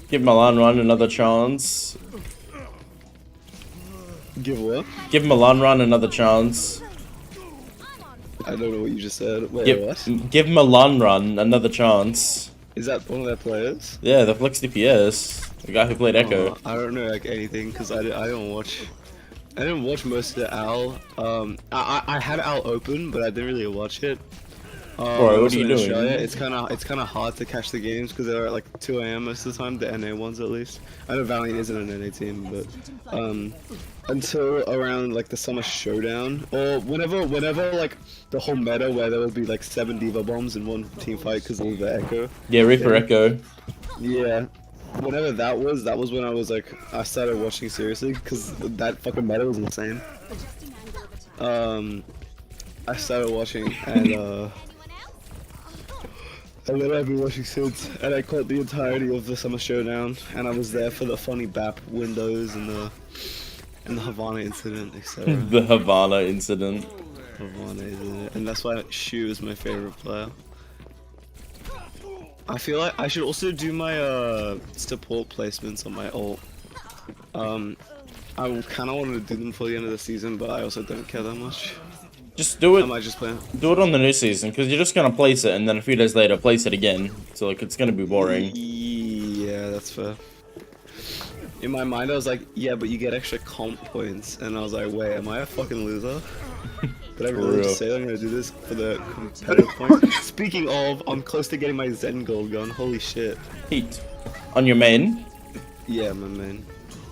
Give Milan Run another chance. Give what? Give Milan Run another chance. I don't know what you just said. Wait, what? Give Milan Run another chance. Is that one of their players? Yeah, the Flex DPS. The guy who played Echo. I don't know like anything because I don't watch. I didn't watch most of the Owl. I had Owl open, but I didn't really watch it. Bro, what are you in doing? Australia, it's kind of hard to catch the games because they're at like 2 a.m. most of the time. The NA ones at least. I know Valiant isn't an NA team, but until around like the summer showdown or whenever like the whole meta where there would be like 7 diva bombs in one team fight because of the Echo. Yeah, Reaper Echo. Yeah. Whenever that was when I was like, I started watching seriously because that fucking meta was insane. I started watching and then I've been watching since, and I caught the entirety of the Summer Showdown, and I was there for the funny BAP windows and the Havana incident, etc. The Havana incident. Havana incident, and that's why Shu is my favorite player. I feel like I should also do my support placements on my ult. I kind of wanted to do them for the end of the season, but I also don't care that much. Just do it. I might just play. Do it on the new season, because you're just gonna place it, and then a few days later place it again. So like it's gonna be boring. Yeah, that's fair. In my mind, I was like, yeah, but you get extra comp points, and I was like, wait, am I a fucking loser? Did I really just say that I'm gonna do this for the competitive point? Speaking of, I'm close to getting my Zen gold gun. Holy shit. Heat. On your main. Yeah, my man.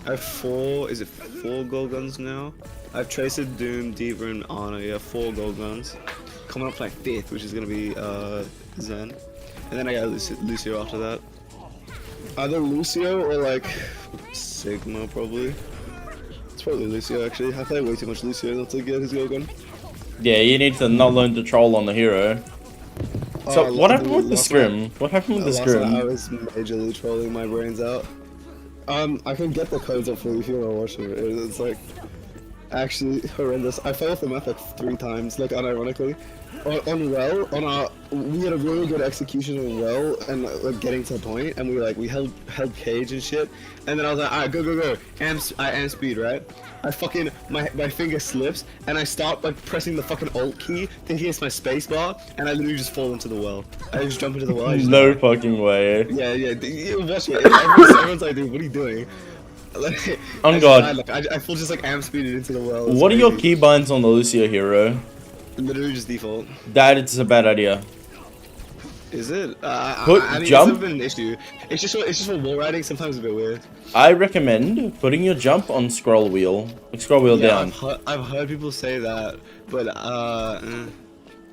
I have 4. Is it 4 gold guns now? I have Tracer, Doom, Diva, and Ana. Yeah, 4 gold guns. Coming up to my 5th, which is gonna be Zen, and then I got Lucio after that. Either Lucio or like Sigma, probably. It's probably Lucio actually. I play way too much Lucio not to get his gold gun. Yeah, you need to not learn to troll on the hero. So what happened with the scrim? What happened with the scrim? I was majorly trolling my brains out. I can get the codes up for you if you want to watch it. It's like actually horrendous. I fell off the map like 3 times, like unironically. We had a really good execution on well and like getting to the point, and we held cage and shit. And then I was like, alright, go, amp speed, right? I fucking my finger slips and I start like pressing the fucking alt key, thinking it's my space bar, and I literally just fall into the well. I just jump into the well. No fucking way. Yeah. Watch it. Everyone's like, dude, what are you doing? Like, On God. I feel just like amp speeded into the well. What are your keybinds on the Lucio hero? Literally just default. That is a bad idea. Is it? Put I mean, jump. It's never been an issue. It's just for wall riding. Sometimes it's a bit weird. I recommend putting your jump on scroll wheel. Like scroll wheel down. I've heard people say that, but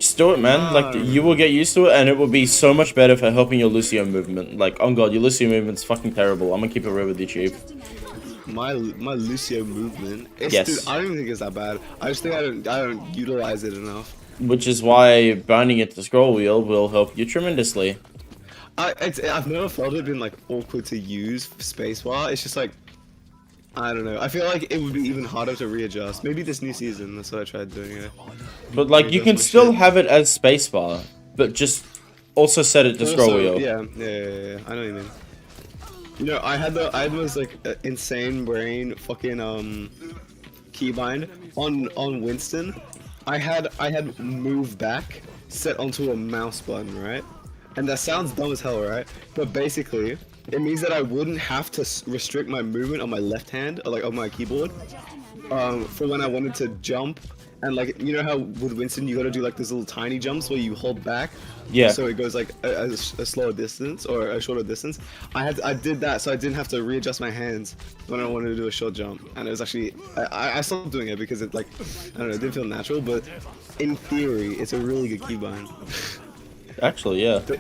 Just do it, man. Like you will get used to it, and it will be so much better for helping your Lucio movement. Like, oh God, your Lucio movement's fucking terrible. I'm gonna keep it real with you, Chief. My Lucio movement. Yes. Dude, I don't even think it's that bad. I just think I don't utilize it enough. Which is why binding it to scroll wheel will help you tremendously. I've never felt it been like awkward to use spacebar. It's just like, I don't know. I feel like it would be even harder to readjust. Maybe this new season. That's what I tried doing it. But like you can still have it as spacebar, but just also set it to scroll wheel. Yeah. I know what you mean. You know, I had this like insane brain fucking keybind on Winston. I had move back set onto a mouse button, right? And that sounds dumb as hell, right? But basically, it means that I wouldn't have to restrict my movement on my left hand, or like on my keyboard, for when I wanted to jump. And like, you know how with Winston you gotta do like these little tiny jumps where you hold back, yeah, so it goes like a slower distance or a shorter distance. I did that, so I didn't have to readjust my hands when I wanted to do a short jump, and it was actually I stopped doing it because it like, I don't know, it didn't feel natural, but in theory it's a really good keybind. Actually, yeah. But,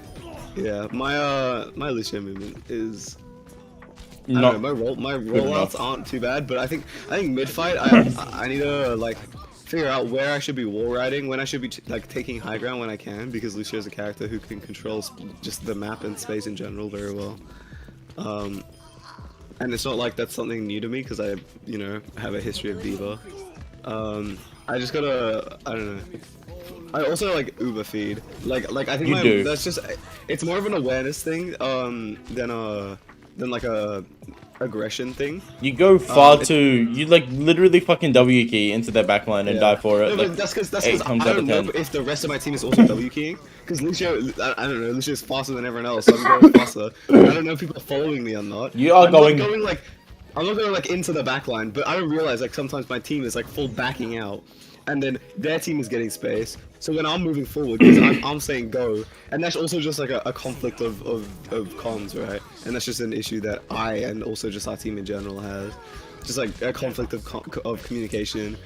yeah, my Lucio movement is. I Not don't know, my rollouts aren't too bad, but I think mid fight I need to like figure out where I should be wall riding, when I should be like taking high ground when I can, because Lucio is a character who can control just the map and space in general very well. And it's not like that's something new to me because I, you know, have a history of diva. I just gotta, I don't know. I also like Uber feed. Like I think that's just, it's more of an awareness thing than like a aggression thing. You go far you like literally fucking W key into their backline and die for it. No, like, but that's because eight times I out of don't 10. know if the rest of my team is also W keying. Because Lucio, I don't know, Lucio's faster than everyone else, so I'm going faster. I don't know if people are following me or not. You are going. I'm not going like into the backline, but I don't realize like sometimes my team is like full backing out, and then their team is getting space. So when I'm moving forward, because I'm saying go, and that's also just like a conflict of comms, right? And that's just an issue that I and also just our team in general has, just like a conflict of communication.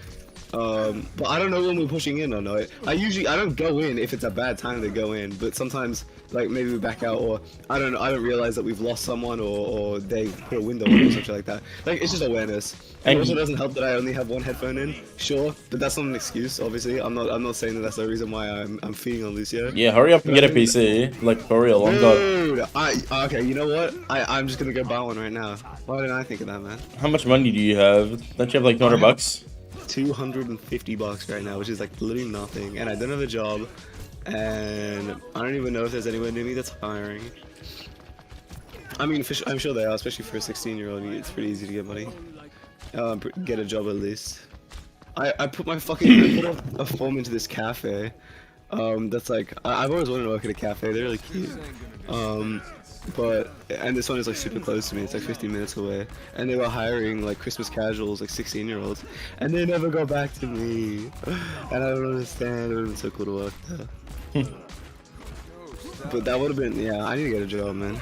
But I don't know when we're pushing in or not. I don't go in if it's a bad time to go in, but sometimes like maybe we back out, or I don't know, I don't realize that we've lost someone, or they put a window on or something like that. Like it's just awareness. It also doesn't help that I only have one headphone in, sure, but that's not an excuse. Obviously, I'm not saying that that's the reason why I'm feeding on Lucio. Yeah, hurry up and get a PC, like for real. I'm done. Dude, okay, you know what? I'm just gonna go buy one right now. Why didn't I think of that, man? How much money do you have? Don't you have like 200 bucks? $250 right now, which is like literally nothing, and I don't have a job, and I don't even know if there's anyone near me that's hiring. I mean, I'm sure they are, especially for a 16-year-old. It's pretty easy to get money, get a job at least. I put my fucking I put a form into this cafe. That's like I've always wanted to work at a cafe. They're really cute. And this one is like super close to me. It's like 15 minutes away, and they were hiring like Christmas casuals, like 16-year-olds, and they never go back to me. And I don't understand. It would have been so cool to work there. But that would have been, yeah. I need to get a job, man.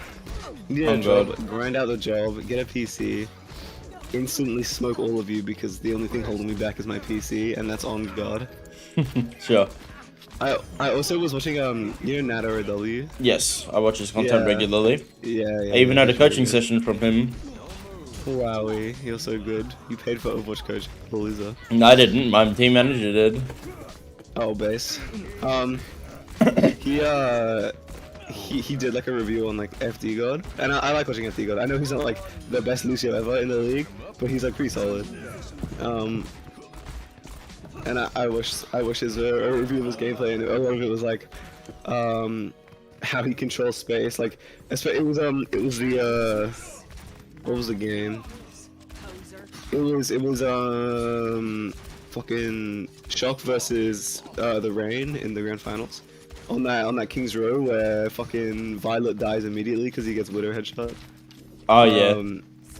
Get a job, grind out the job, get a PC, instantly smoke all of you because the only thing holding me back is my PC, and that's on God. Sure. I also was watching you know Nat W. Yes, I watch his content regularly. Yeah. I even had a coaching session from him. Wowie, you're so good. You paid for Overwatch coach, loser. No, I didn't. My team manager did. Oh, base. He did like a review on like FD God, and I like watching FD God. I know he's not like the best Lucio ever in the league, but he's like pretty solid. And I wish his a review of his gameplay, and a lot of it was like how he controls space. Like it was the what was the game? It was fucking Shock versus the Rain in the grand finals. On that King's Row where fucking Violet dies immediately because he gets Widow headshot. Oh yeah.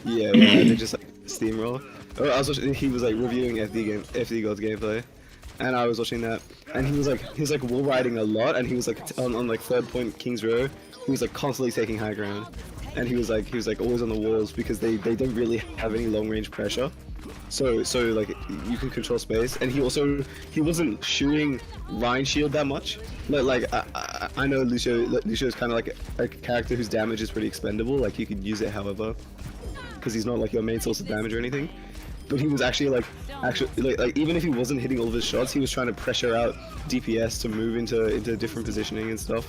Yeah, they just like steamroll. I was watching, he was like reviewing FD God's gameplay, and I was watching that, and he was like wall riding a lot, and he was like on like 3rd point King's Row, he was like constantly taking high ground, and he was like always on the walls because they don't really have any long range pressure, so like you can control space, and he wasn't shooting Rhine shield that much. Like I know Lucio's kind of like a character whose damage is pretty expendable, like you could use it however, because he's not like your main source of damage or anything. But he was actually like even if he wasn't hitting all of his shots, he was trying to pressure out DPS to move into different positioning and stuff,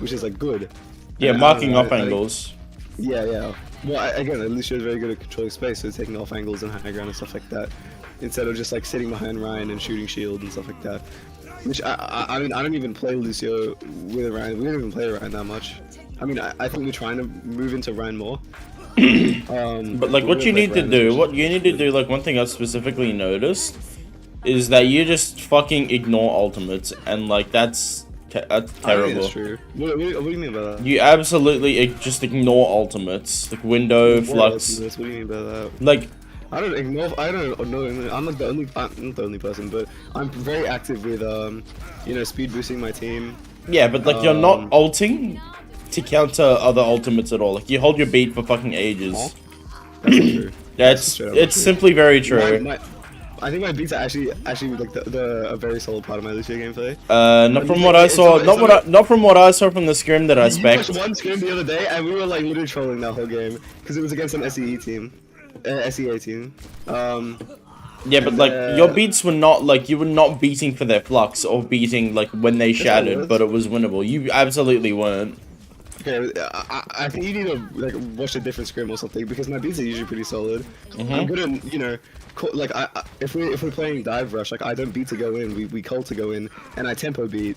which is like good. Yeah, and marking off angles. Yeah. Well, again, Lucio is very good at controlling space, so taking off angles and high ground and stuff like that, instead of just like sitting behind Ryan and shooting shield and stuff like that. Which I mean, I don't even play Lucio with Ryan. We don't even play Ryan that much. I mean, I think we're trying to move into Ryan more. But like what you need to do, like one thing I specifically noticed is that you just fucking ignore ultimates, and like that's terrible. I think that's true. What do you mean by that? You absolutely just ignore ultimates, like window, flux. What do you mean by that? Like I don't know. I'm not the only person, but I'm very active with speed boosting my team. Yeah, but like you're not ulting to counter other ultimates at all. Like you hold your beat for fucking ages. That's not true. Yeah, it's simply very true. I think my beats are actually like a very solid part of my Lucio gameplay. Not from what I saw. Not from what I saw from the scrim that I spec'd. You watched one scrim the other day, and we were like literally trolling that whole game because it was against an SEA team. Yeah, but like your beats were not like you were not beating for their flux or beating like when they shattered, but it was winnable. You absolutely weren't. Okay, I think you need to like watch a different scrim or something because my beats are usually pretty solid. I'm good at like if we're playing dive rush, like I don't beat to go in, we call to go in, and I tempo beat.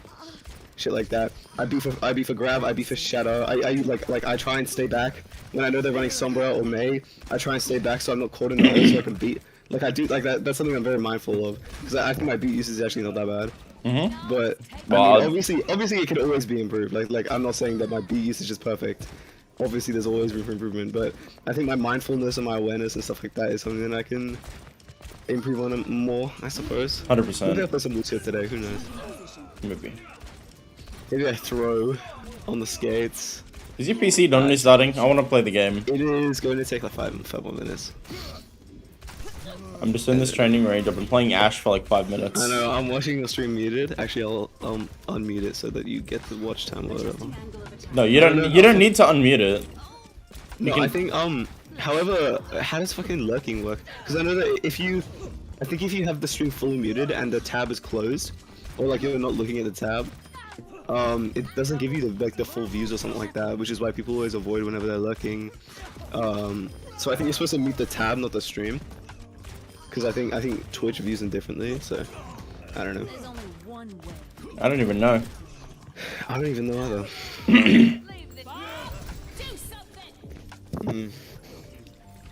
shit like that. I beat for grab, I beat for shadow. I try and stay back when I know they're running Sombra or May. I try and stay back so I'm not caught in the hole so I can beat. Like I do, like that's something I'm very mindful of because I think my beat usage is actually not that bad. But I mean, obviously it can always be improved. Like I'm not saying that my beat usage is perfect. Obviously there's always room for improvement, but I think my mindfulness and my awareness and stuff like that is something that I can improve on more, I suppose. 100%. Maybe I'll play some Lucio today, who knows? Maybe I throw on the skates. Is your PC done restarting? I want to play the game. It is going to take like 5 more minutes. I'm just in this training range. I've been playing Ash for like 5 minutes. I know, I'm watching the stream muted. Actually, I'll unmute it so that you get the watch time or whatever. No, you don't need to unmute it. No, I think however, how does fucking lurking work? Because I know that I think if you have the stream fully muted and the tab is closed, or like you're not looking at the tab, it doesn't give you the full views or something like that, which is why people always avoid whenever they're lurking. So I think you're supposed to mute the tab, not the stream. Because I think Twitch views them differently, so I don't know. I don't even know. I don't even know either.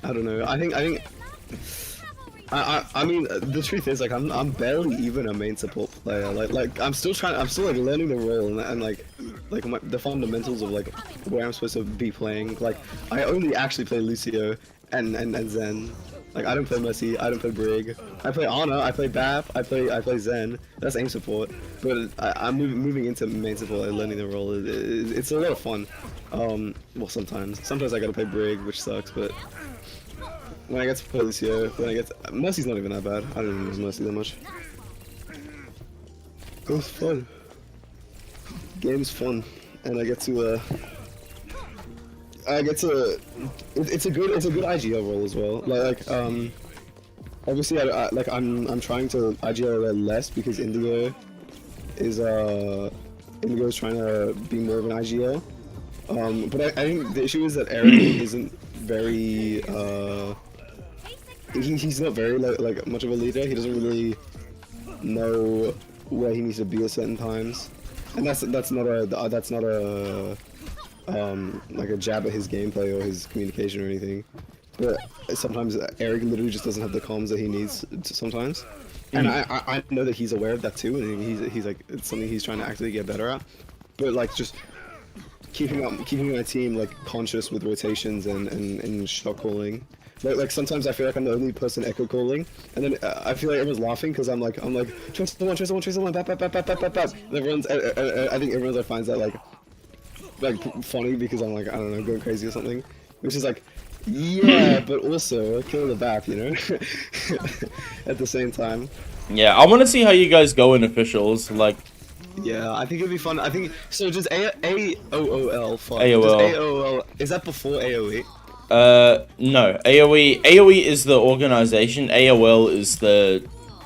I don't know. I mean, the truth is, like, I'm barely even a main support player. Like I'm still like learning the role and like the fundamentals of like where I'm supposed to be playing. Like I only actually play Lucio and Zen. Like I don't play Mercy, I don't play Brig. I play Ana, I play Bap, I play Zen. That's aim support. But I'm moving into main support and learning the role. It's a lot of fun. Well, sometimes I gotta play Brig, which sucks. But when I get to play Lucio, Mercy's not even that bad. I don't even use Mercy that much. It's fun. Game's fun, and I get to. It's a good IGL role as well. Obviously I'm trying to IGL less because Indigo is trying to be more of an IGL. But I think the issue is that Eric isn't very he's not very like much of a leader. He doesn't really know where he needs to be at certain times, and that's not a like a jab at his gameplay or his communication or anything, but sometimes Eric literally just doesn't have the comms that he needs sometimes, and I know that he's aware of that too, and he's like it's something he's trying to actively get better at, but like just keeping my team like conscious with rotations and shot calling. Like sometimes I feel like I'm the only person echo calling, and then I feel like everyone's laughing because I'm like trace the one, bap. And everyone's I think everyone finds that like funny because I'm like, I don't know, going crazy or something, which is like, yeah, but also kill the BAP, you know, at the same time. Yeah, I want to see how you guys go in officials, like. Yeah, I think it'd be fun. I think so. Does AOL fun? AOL. Does AOL, is that before AOE? No. AOE is the organization. AOL is the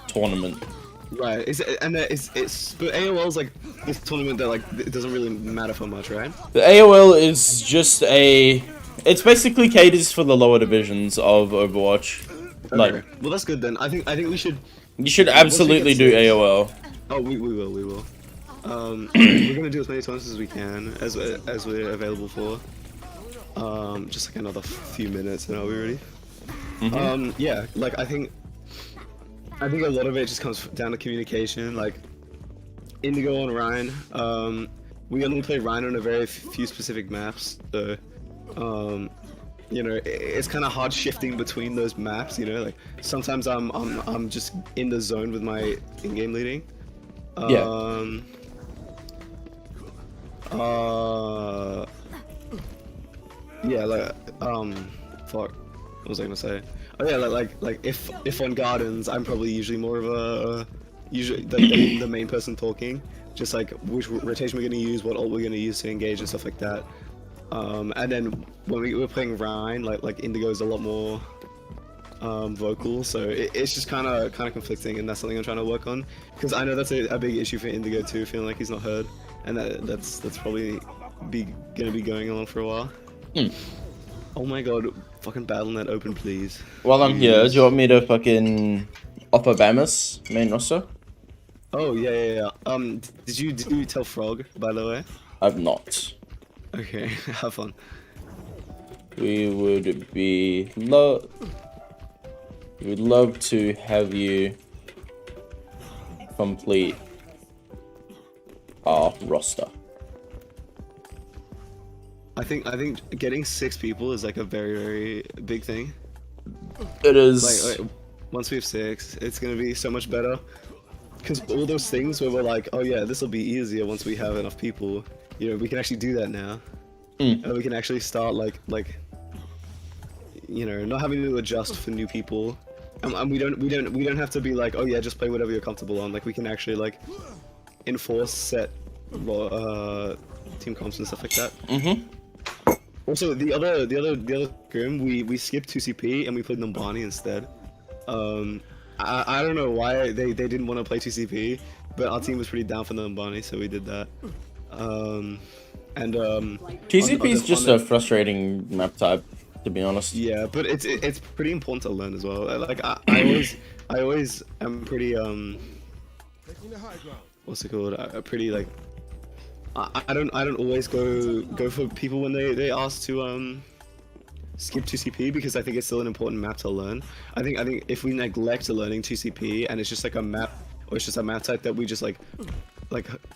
tournament. Right. But AOL's like this tournament that like it doesn't really matter for much, right? The AOL is just it's basically caters for the lower divisions of Overwatch. Okay. Like, well, that's good then. I think we should. You should absolutely do AOL. Oh, we will. We're gonna do as many times as we can, as we're available for. Just like another few minutes and I'll be ready. Yeah, like I think a lot of it just comes down to communication. Like Indigo and Ryan, we only play Ryan on a very few specific maps, so you know, it's kind of hard shifting between those maps. You know, like sometimes I'm just in the zone with my in-game leading. Yeah, like fuck, what was I gonna say? Oh yeah, like if on Gardens, I'm probably usually more of a the main person talking, just like which rotation we're gonna use, what ult we're gonna use to engage and stuff like that. And then when we're playing Rhine, like Indigo's a lot more vocal, so it's just kind of conflicting, and that's something I'm trying to work on, because I know that's a big issue for Indigo too, feeling like he's not heard, and that's probably gonna be going on for a while. Oh my god, fucking Battle.net open, please. While I'm here, do you want me to fucking offer Bamus main roster? Oh yeah. Did you tell Frog, by the way? I've not. Okay, have fun. We would love to have you complete our roster. I think getting 6 people is like a very big thing. It is. Like once we have 6, it's gonna be so much better. Because all those things where we're like, oh yeah, this will be easier once we have enough people. You know, we can actually do that now. And we can actually start like you know, not having to adjust for new people. And we don't have to be like, oh yeah, just play whatever you're comfortable on. Like we can actually like enforce set team comps and stuff like that. Also, the other game, we skipped 2CP and we played Numbani instead. I don't know why they didn't want to play 2CP, but our team was pretty down for Numbani, so we did that. TCP is just a frustrating map type, to be honest. Yeah, but it's pretty important to learn as well. Like I always am pretty what's it called? Pretty like I don't always go for people when they ask to skip 2CP because I think it's still an important map to learn. I think if we neglect learning 2CP and it's just like a map or it's just a map type that we just like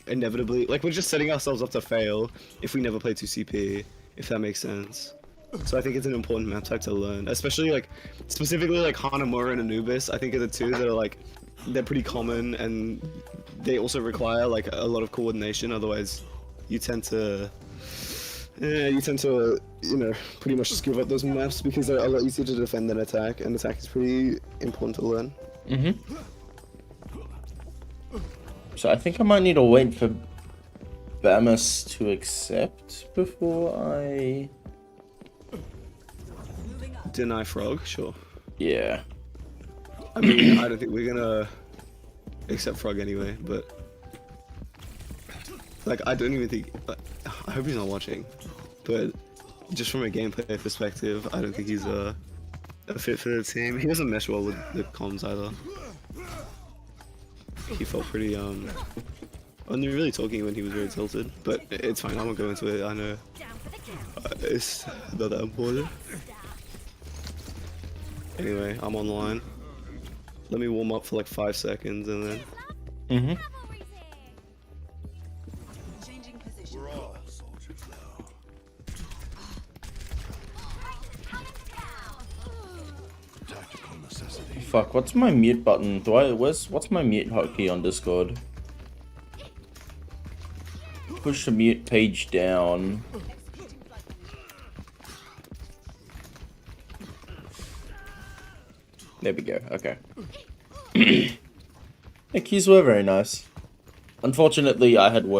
inevitably like we're just setting ourselves up to fail if we never play 2CP, if that makes sense. So I think it's an important map type to learn, especially like specifically like Hanamura and Anubis. I think are the two that are like they're pretty common and they also require like a lot of coordination. Otherwise, you tend to you know pretty much just give up those maps because they're a lot easier to defend than attack, and attack is pretty important to learn. So I think I might need to wait for Bamus to accept before I deny Frog. Sure. Yeah. I mean, I don't think we're gonna accept Frog anyway, but like I don't even think. I hope he's not watching, but just from a gameplay perspective, I don't think he's a fit for the team. He doesn't mesh well with the comms either. He felt pretty only really talking when he was very tilted, but it's fine. I won't go into it. I know it's not that important. Anyway, I'm online. Let me warm up for like 5 seconds and then. Fuck, what's my mute button? What's my mute hotkey on Discord? Push the mute page down. There we go, okay. The keys were very nice. Unfortunately, I had work.